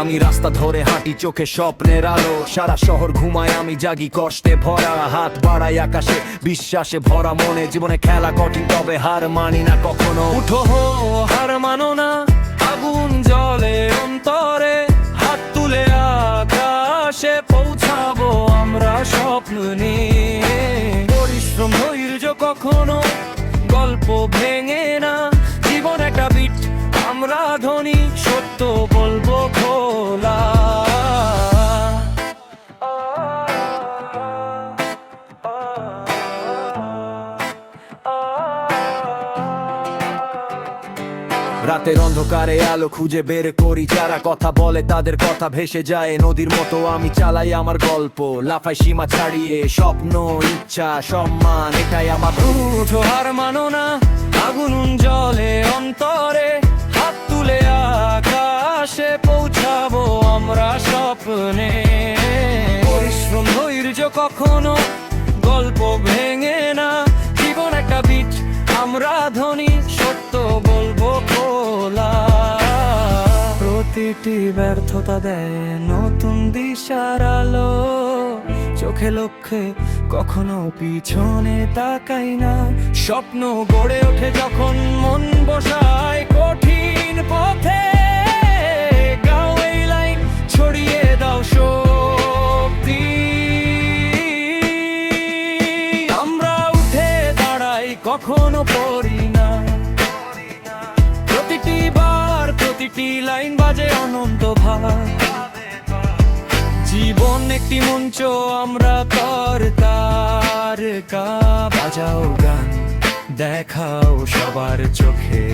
আমি রাস্তা ধরে হাঁটি, চোখে স্বপ্নের আলো, সারা শহর ঘুমায়, আমি জাগি কষ্টে ভরা। হাত বাড়াই আকাশে, বিশ্বাসে ভরা মনে, জীবনে খেলা কঠিন তবে হার মানি না কখনো। উঠো হো, হার মানো না, আগুন জ্বলে অন্তরে, হাত তুলে আকাশে পৌঁছাবো আমরা স্বপ্ন নিয়ে। পরিশ্রম ধৈর্য কখনো গল্প ভেঙে না, জীবন একটা বিট, আমরা ধনী, সত্য বলবো খোলা। রাতের অন্ধকারে আলো খুঁজে বের করি, যারা কথা বলে তাদের কথা ভেসে যায় নদীর মতো। আমি চালাই আমার গল্প, লাফাই সীমা ছাড়িয়ে, স্বপ্ন, ইচ্ছা, সম্মান, এটাই আমার। উঠো, হার মানো না, আগুন জ্বলে অন্তরে, হাত তুলে আকাশে পৌঁছাবো আমরা স্বপ্নে। পরিশ্রম ধৈর্য কখনো গল্প ভেঙে না, জীবন একটা বিট, আমরা ধনী, সত্য বলবো খোলা। প্রতিটি ব্যর্থতা দেয় নতুন দিশার আলো, চোখে লক্ষ্যে কখনো পিছনে তাকাই না। স্বপ্ন গড়ে ওঠে যখন মন বসায় কঠিন পথে, গাও এই লাইন, ছড়িয়ে দাও শক্তি। আমরা উঠে দাঁড়াই, কখনো পড়ি না, প্রতিটি বার, প্রতিটি লাইন বাজে অনন্ত ভাব। জীবন একটি মঞ্চ, আমরা তারকা, বাজাও গান, দেখাও সবার চোখে